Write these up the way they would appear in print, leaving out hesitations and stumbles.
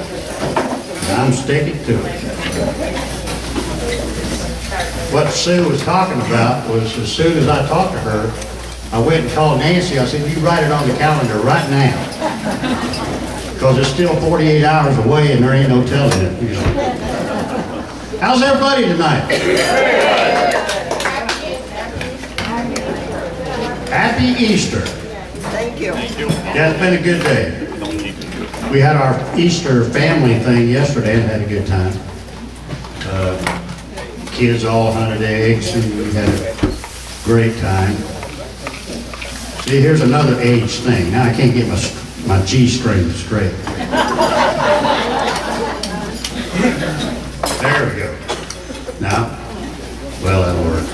And I'm sticking to it. What Sue was talking about was, as soon as I talked to her, I went and called Nancy. I said, you write it on the calendar right now. Because it's still 48 hours away and there ain't no telling it, you know. How's everybody tonight? Happy Easter. Thank you. Yeah, it's been a good day. We had our Easter family thing yesterday and had a good time. Kids all hunted eggs and we had a great time. See, here's another age thing. Now I can't get my G string straight. There we go. Now, well, that'll work.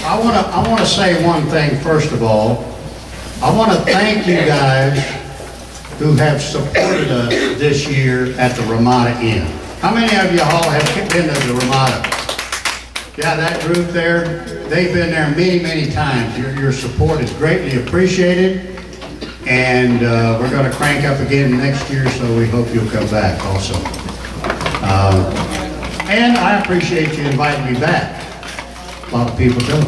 I want to say one thing first of all. I want to thank you guys who have supported us this year at the Ramada Inn. How many of you all have been to the Ramada? Yeah, that group there, they've been there many, many times. Your support is greatly appreciated, and we're going to crank up again next year, so we hope you'll come back also. And I appreciate you inviting me back. A lot of people don't.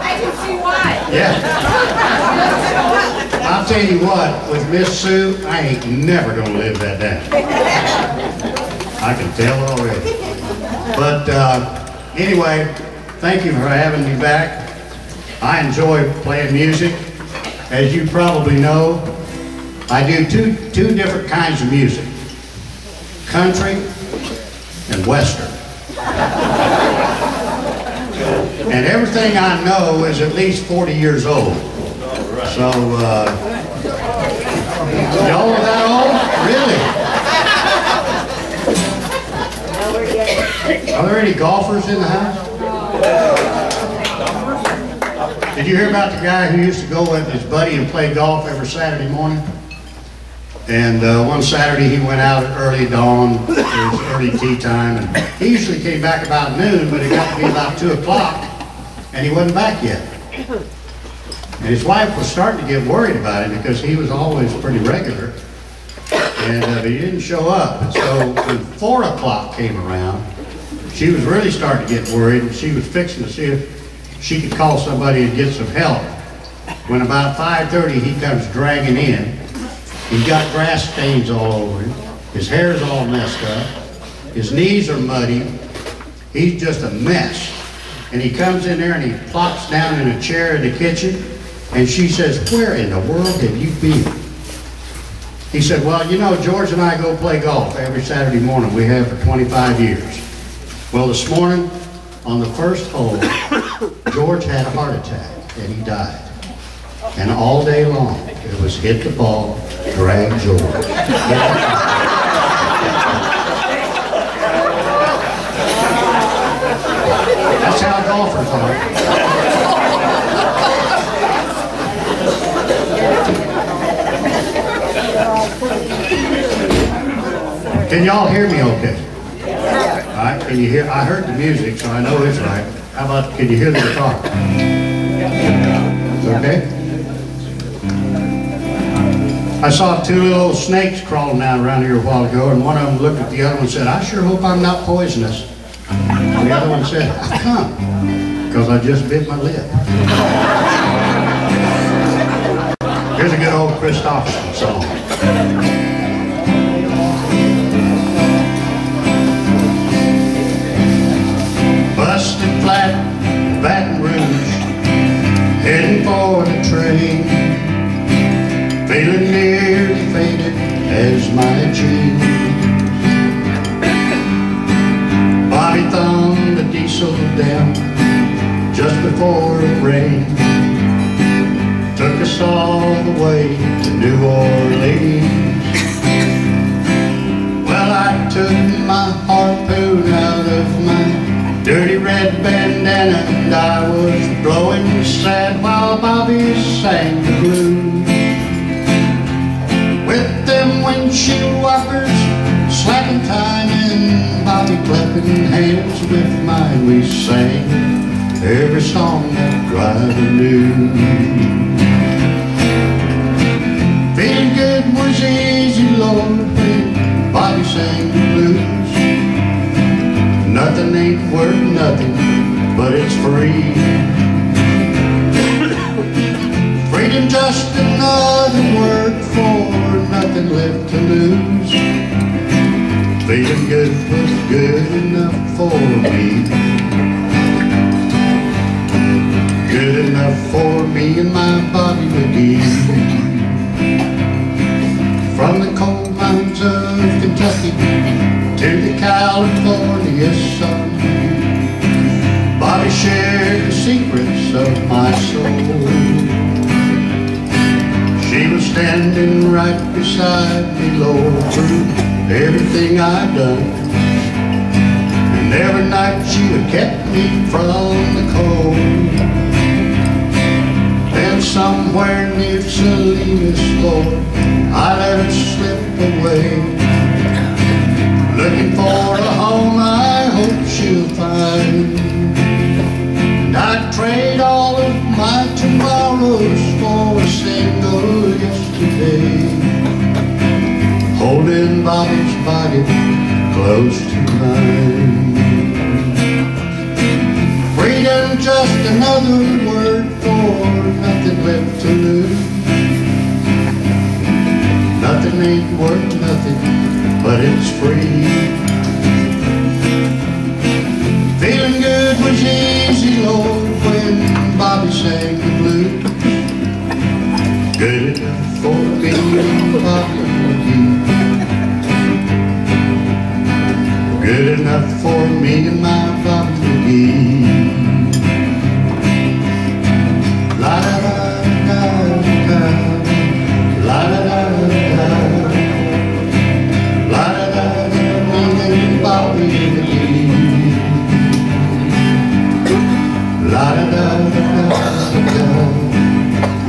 I can see why. Yeah. I'll tell you what, with Miss Sue, I ain't never going to live that down. I can tell already. But anyway, thank you for having me back. I enjoy playing music. As you probably know, I do two different kinds of music. Country and Western. And everything I know is at least 40 years old. So, y'all are that old? Really? Are there any golfers in the house? Did you hear about the guy who used to go with his buddy and play golf every Saturday morning? And one Saturday he went out at early dawn, it was early tea time, and he usually came back about noon, but it got to be about 2 o'clock, and he wasn't back yet. And his wife was starting to get worried about him because he was always pretty regular, and he didn't show up. And so when 4 o'clock came around, she was really starting to get worried, and she was fixing to see if she could call somebody and get some help. When about 5:30 he comes dragging in. He's got grass stains all over him. His hair's all messed up. His knees are muddy. He's just a mess. And he comes in there and he plops down in a chair in the kitchen. And she says, where in the world have you been? He said, well, you know, George and I go play golf every Saturday morning. We have for 25 years. Well, this morning, on the first hole, George had a heart attack and he died. And all day long, it was hit the ball, drag George. That's how golfers are. Can y'all hear me okay? All right, can you hear? I heard the music, so I know it's right. How about, can you hear the guitar? Okay? I saw 2 little snakes crawling down around here a while ago, and one of them looked at the other one and said, I sure hope I'm not poisonous. And the other one said, how come? Because I just bit my lip. Here's a good old Christopherson song. Busted flat, Baton Rouge, heading for the train. Feeling near faded as my dreams. Bobby thumbed the diesel down just before it rained. Took us all the way to New Orleans. Well, I took my harpoon out of my dirty red bandana, and I was blowing sad while Bobby sang the blues. With them windshield wipers slapping time and Bobby clapping hands with mine, we sang every song that driver knew. sang the blues. Nothing ain't worth nothing, but it's free. Freedom just another word for nothing left to lose. Feeling good was good enough for me. Good enough for me and my Bobby McGee. From the coal mines of Kentucky to the California sun, Bobby shared the secrets of my soul. She was standing right beside me, Lord, through everything I'd done. And every night she would kept me from the cold. Then somewhere near Salinas, Lord, I let her slip away. Looking for a home I hope she'll find. And I'd trade all of my tomorrows for a single yesterday. Holding Bobby's body close to mine. Freedom, just another word for nothing left to lose. Nothing ain't worth nothing, but it's free. Feeling good was easy, Lord, when Bobby sang the blues. Good enough for me and Bobby McGee. Good enough for me and my Bobby McGee. La da da da da, la da da da, la da da da, me and Bobby McGee. La da da da da,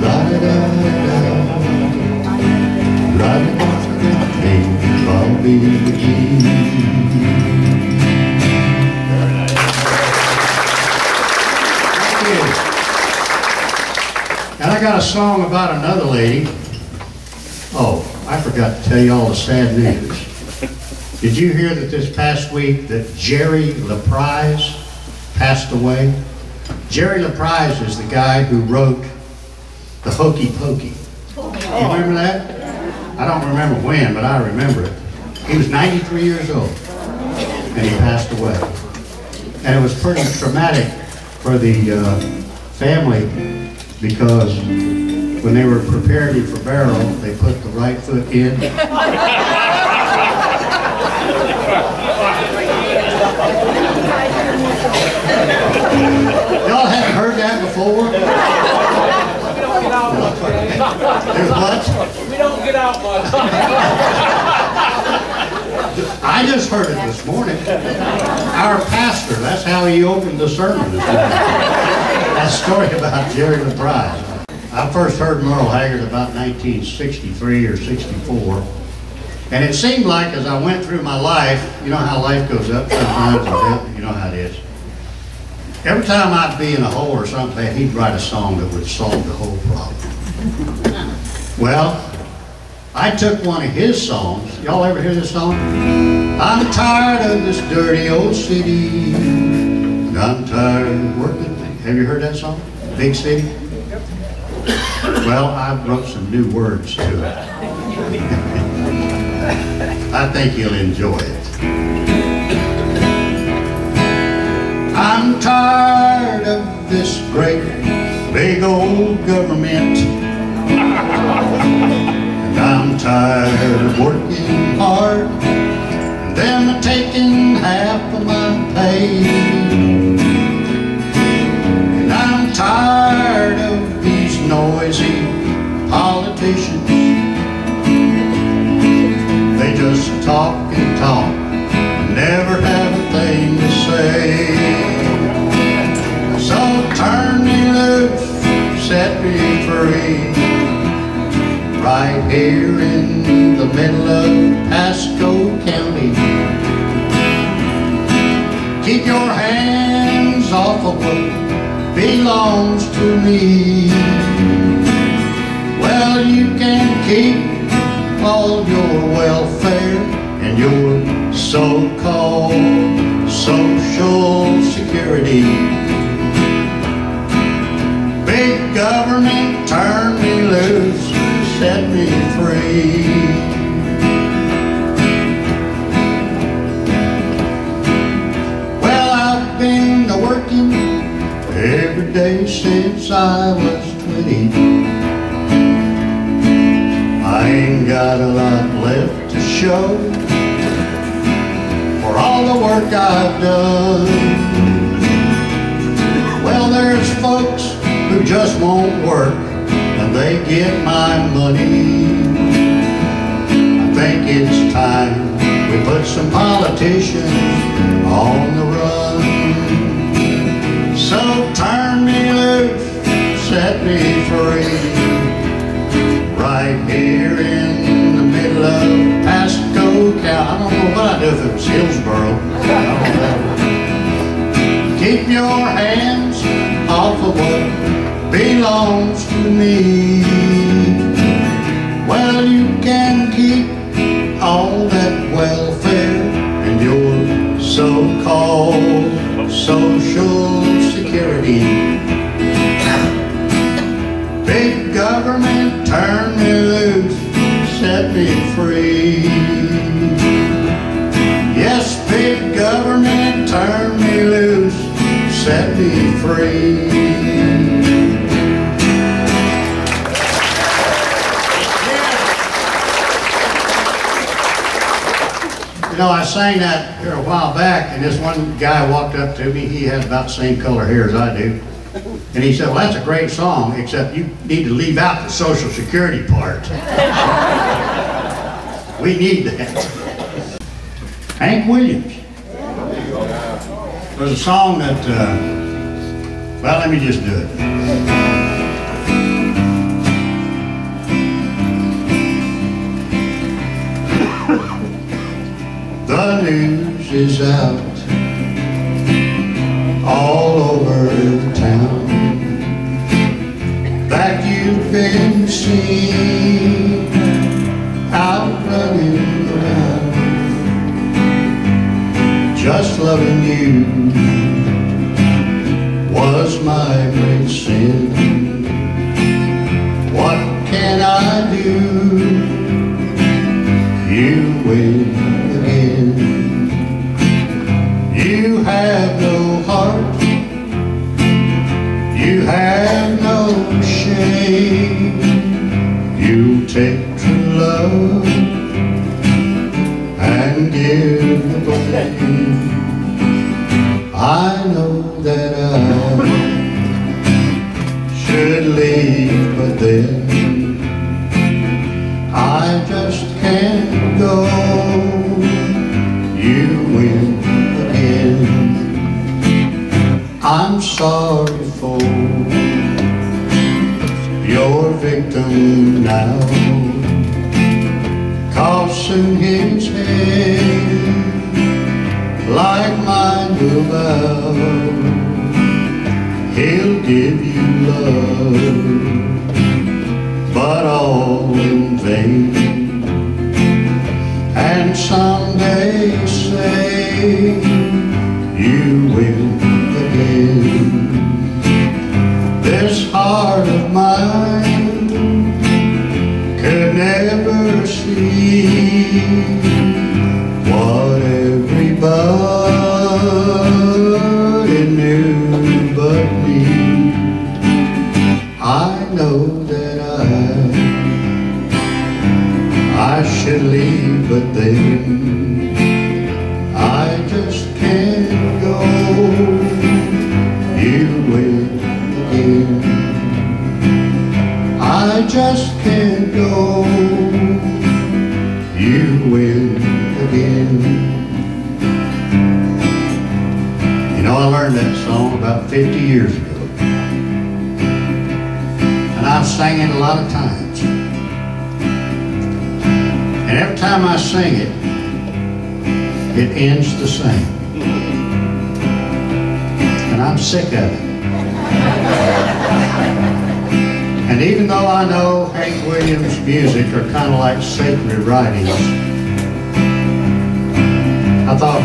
la da da da, la da da da, me and Bobby McGee. And I got a song about another lady. Oh, I forgot to tell you all the sad news. Did you hear that this past week that Jerry LaPrise passed away? Jerry LaPrise is the guy who wrote the Hokey Pokey. You remember that? I don't remember when, but I remember it. He was 93 years old, and he passed away. And it was pretty traumatic for the family, because when they were preparing him for burial, they put the right foot in. Y'all haven't heard that before? There's what? We don't get out much. I just heard it this morning. Our pastor, that's how he opened the sermon this morning. That story about Jerry LaPrise. I first heard Merle Haggard about 1963 or 64. And it seemed like as I went through my life, you know how life goes up sometimes and down, you know how it is. Every time I'd be in a hole or something, he'd write a song that would solve the whole problem. Well, I took one of his songs. Y'all ever hear this song? I'm tired of this dirty old city, and I'm tired of working. Have you heard that song? Big City? Well, I wrote some new words to it. I think you'll enjoy it. I'm tired of this great big old government, and I'm tired of working hard and them taking half of my pay, and I'm tired of these noisy politicians. They just talk and talk, never have a thing to say. So turn me loose, set me free, right here in the middle of Pasco County. Keep your hands off of what belongs to me. Well, you can keep all your welfare and your so-called Social Security. Big government turned me loose, set me free. Well, I've been working every day since I was 20. I ain't got a lot left to show for all the work I've done. Well, there's folks who just won't work and they get my money. I think it's time we put some politicians on the run. So turn me loose, set me free, right here in the middle of Pasco County. I don't know what I'd do if it was Hillsboro. I don't know. Keep your hands off of what belongs to me. Well, you can keep all that welfare and your so-called Social Security. Big government turn me loose, set me free. Yes, big government turn me loose, set me free. You know, I sang that here a while back, and this one guy walked up to me. He had about the same color hair as I do. And he said, well, that's a great song, except you need to leave out the Social Security part. We need that. Hank Williams. There's a song that, well, let me just do it. The news is out all over town that you've been seen out running around, just loving you was my great sin. What can I do? You win again. You have no heart, you have no shame. You take true love and give away. I know that I should leave, but then I just can't go. You win again. I'm sorry for your victim now, 'cause soon his head, like mine will bow. He'll give you love, but all in vain. And someday say you will again. This heart of mine could never see what everybody knew but me. I know that I should leave, but then I just can't go. You will again. I just can't go. You will again. You know, I learned that song about 50 years ago, and I've sang it a lot of times. And every time I sing it, it ends the same. And I'm sick of it. And even though I know Hank Williams' music are kind of like sacred writings, I thought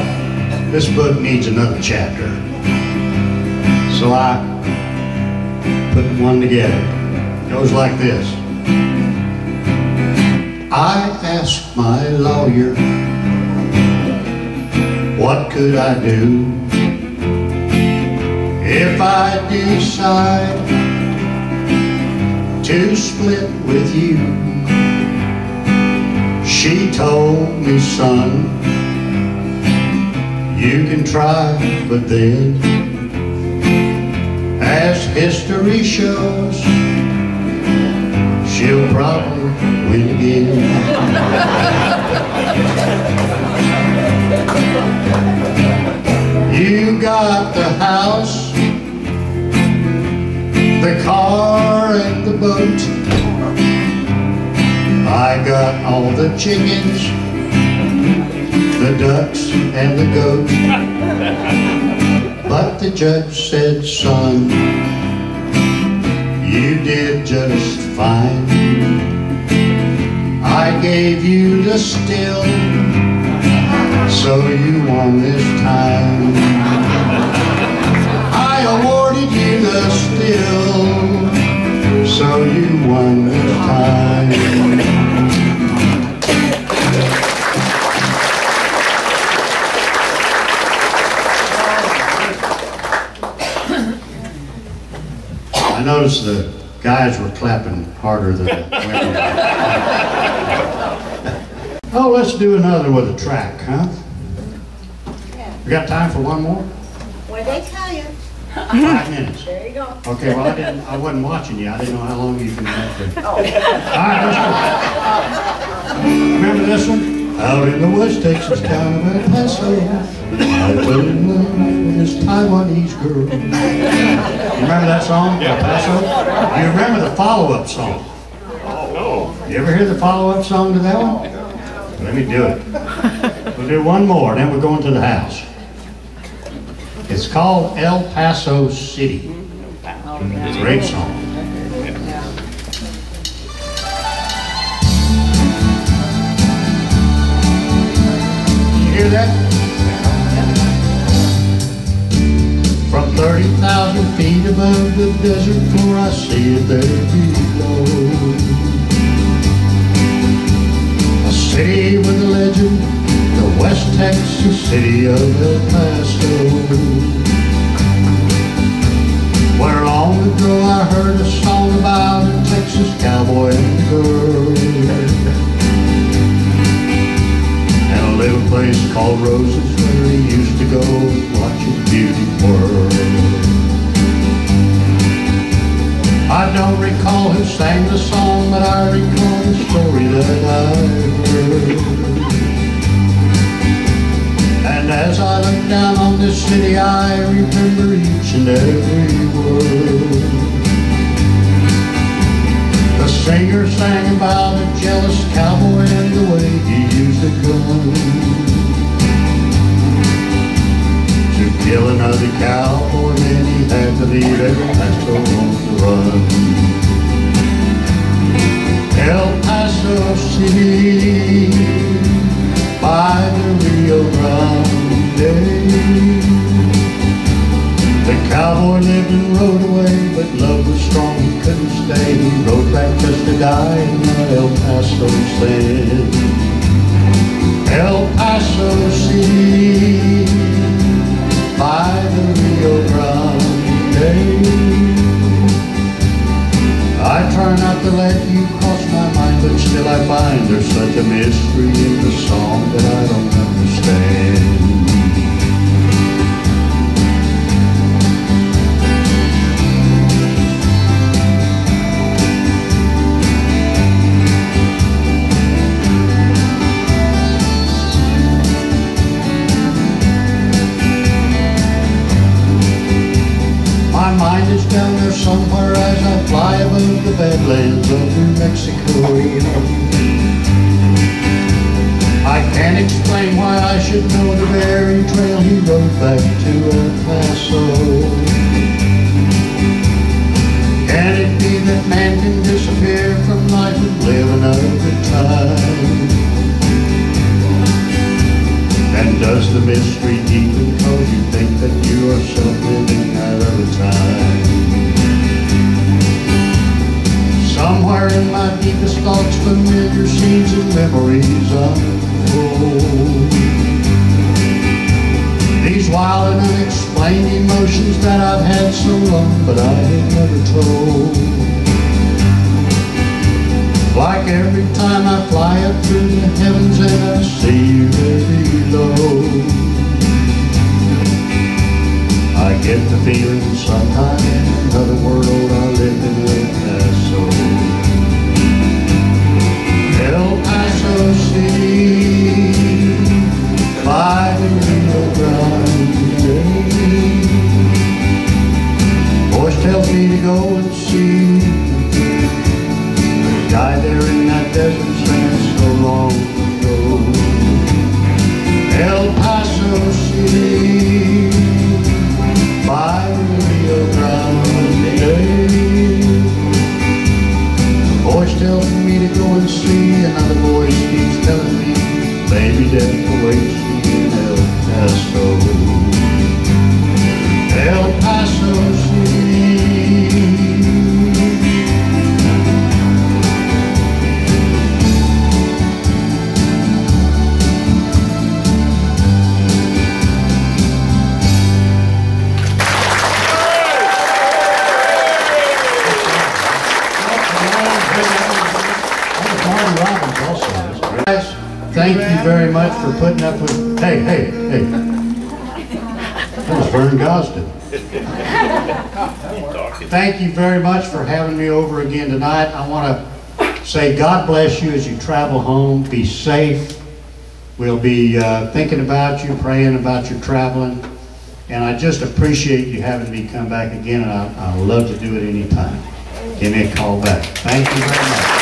this book needs another chapter. So I put one together. It goes like this. I asked my lawyer, what could I do if I decide to split with you? She told me, son, you can try, but then, as history shows, she'll probably win again. You got the house, the car and the boat. I got all the chickens, the ducks and the goats. But the judge said, son, you did just fine. I gave you the still, so you won this time. I awarded you the still, so you won this time. I noticed the guys were clapping harder than the women. Oh, let's do another with a track, huh? We got time for one more? What they tell you. 5 minutes. There you go. Okay, well I wasn't watching you. I didn't know how long you can have to. Oh. All right, let's go. Remember this one? Out in the West Texas town of El Paso, I fell in love with this Taiwanese girl. You remember that song, El Paso? Do you remember the follow-up song? You ever hear the follow-up song to that one? Let me do it. We'll do one more, then we're going to the house. It's called El Paso City. It's a great song. You hear that? From 30,000 feet above the desert floor, I see it there below. A city with a legend, the West Texas city of El Paso, where long ago I heard a song about a Texas cowboy and girl. And a little place called Roses where he used to go watch his beauty whirl. I don't recall who sang the song, but I recall the story that I heard. And as I look down on this city, I remember each and every word. The singer sang about a jealous cowboy and the way he used a gun to kill another cowboy, and he had to leave El Paso on the run. El Paso City by the Rio Grande. The cowboy lived and rode away, but love was strong, he couldn't stay. He rode back just to die and let El Paso sin. El Paso City by the Rio Grande. I try not to let you cross my mind, but still I find there's such a mystery in the song that I don't understand. My mind is down there somewhere as I fly above the badlands of New Mexico. I can't explain why I should know the very trail he rode back to El Paso. Can it be that man can disappear from life and live another time? And does the mystery deep because you think that you are self-living that other time. Somewhere in my deepest thoughts, familiar scenes and memories unfold. These wild and unexplained emotions that I've had so long, but I have never told. Like every time I fly up through the heavens and I see you there below, I get the feeling sometime in another world I live in El Paso. El Paso City, by the Rio Grande. Voice tells me to go and see the guy there in that desert sand so long ago. El Paso City, by the Rio Grande. A voice tells me to go and see, another voice keeps telling me, baby, death awaits me in El Paso. El Paso City. Thank you very much for putting up with, hey. That was Vern Gosden. Thank you very much for having me over again tonight. I want to say God bless you as you travel home. Be safe. We'll be thinking about you, praying about your traveling. And I just appreciate you having me come back again, and I'd love to do it anytime. Give me a call back. Thank you very much.